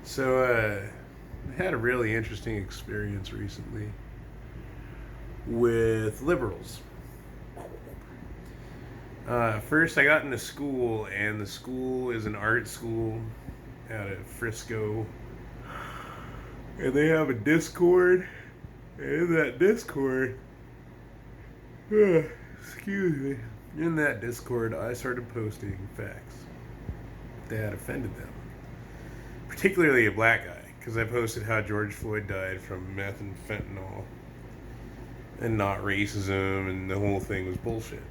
So, I had a really interesting experience recently with liberals. First, I got into school, and the school is an art school out of Frisco. And they have a Discord. And in that Discord, excuse me, in that Discord, I started posting facts that offended them, particularly a black guy, because I posted how George Floyd died from meth and fentanyl and not racism, and the whole thing was bullshit.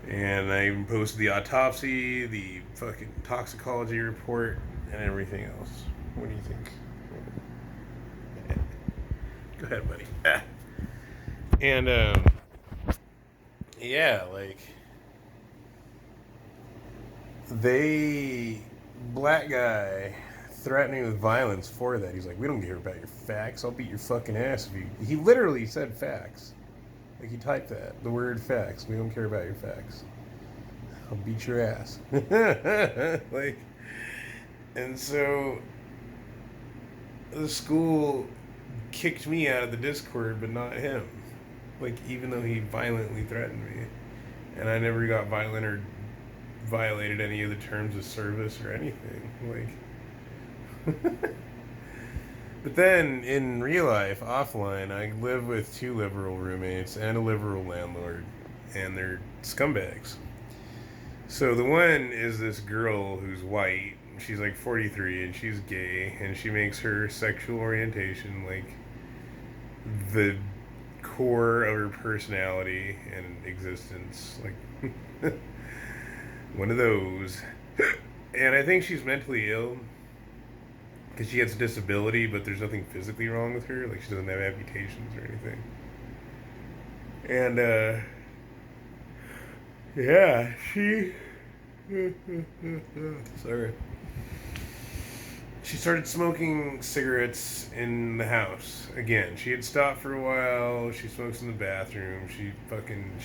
And I even posted the autopsy, the fucking toxicology report, and everything else. What do you think? Go ahead, buddy. And, yeah, like, they, black guy threatening with violence for that. He's like, we don't care about your facts. I'll beat your fucking ass if you. He literally said facts. Like, he typed that. The word facts. We don't care about your facts. I'll beat your ass. Like, and so the school kicked me out of the Discord, but not him. Like, even though he violently threatened me. And I never got violent or violated any of the terms of service or anything. Like, but then in real life, offline, I live with two liberal roommates and a liberal landlord, and they're scumbags. So the one is this girl who's white. She's like 43 and she's gay, and she makes her sexual orientation like the core of her personality and existence. Like, one of those. And I think she's mentally ill because she has a disability, but there's nothing physically wrong with her. Like, she doesn't have amputations or anything. And, yeah, she. Sorry. She started smoking cigarettes in the house again. She had stopped for a while. She smokes in the bathroom. She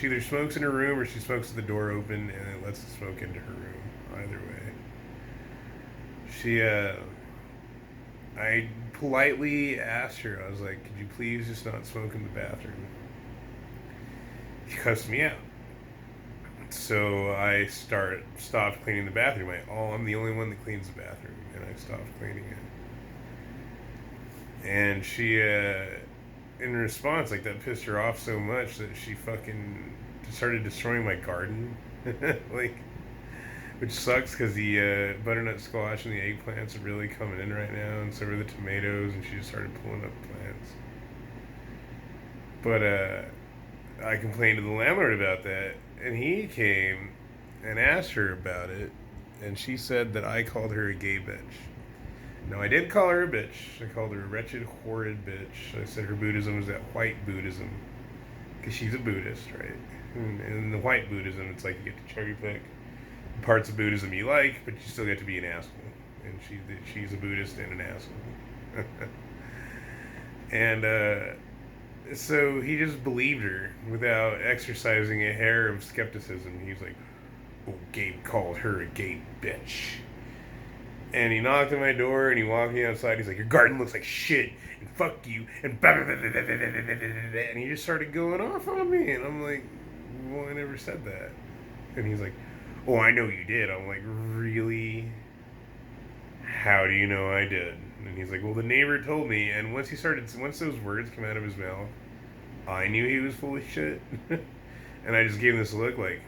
either smokes in her room or she smokes with the door open and it lets the smoke into her room. Either way, she I politely asked her. I was like, "Could you please just not smoke in the bathroom?" She cussed me out. So I stopped cleaning the bathroom. I'm the only one that cleans the bathroom, and I stopped cleaning it. And she, in response, like, that pissed her off so much that she fucking started destroying my garden, like, which sucks because the butternut squash and the eggplants are really coming in right now, and so are the tomatoes, and she just started pulling up plants. But I complained to the landlord about that, and he came and asked her about it, and she said that I called her a gay bitch. No, I did call her a bitch. I called her a wretched, horrid bitch. I said her Buddhism is that white Buddhism, because she's a Buddhist, right? And in the white Buddhism, it's like you get to cherry pick parts of Buddhism you like, but you still get to be an asshole. And she's a Buddhist and an asshole. And so he just believed her without exercising a hair of skepticism. He's like, "Oh, Gabe called her a gay bitch." And he knocked on my door and he walked me outside. He's like, "Your garden looks like shit, and fuck you, and blah, blah, blah, blah, blah, blah, blah, blah." And he just started going off on me. And I'm like, "Well, I never said that." And he's like, "Oh, I know you did." I'm like, "Really? How do you know I did?" And he's like, "Well, the neighbor told me." And once those words come out of his mouth, I knew he was full of shit. And I just gave him this look like.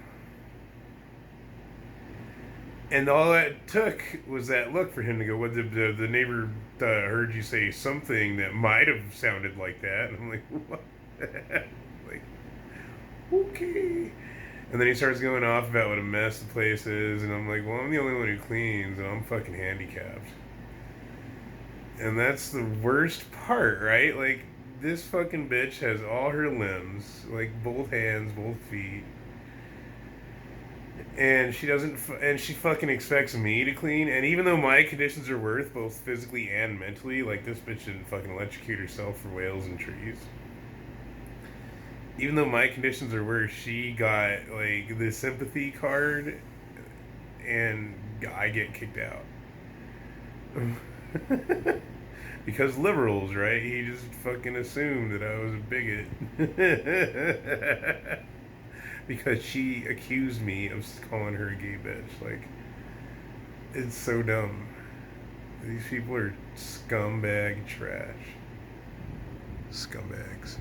And all that took was that look for him to go, "What, the neighbor heard you say something that might have sounded like that." And I'm like, "What?" Like, okay. And then he starts going off about what a mess the place is. And I'm like, "Well, I'm the only one who cleans, and I'm fucking handicapped." And that's the worst part, right? Like, this fucking bitch has all her limbs, like both hands, both feet, and she doesn't, and she fucking expects me to clean. And even though my conditions are worse, both physically and mentally, like, this bitch didn't fucking electrocute herself for whales and trees. Even though my conditions are worse, she got like the sympathy card and I get kicked out. Because liberals, right? He just fucking assumed that I was a bigot. Because she accused me of calling her a gay bitch. Like, it's so dumb. These people are scumbag trash. Scumbags.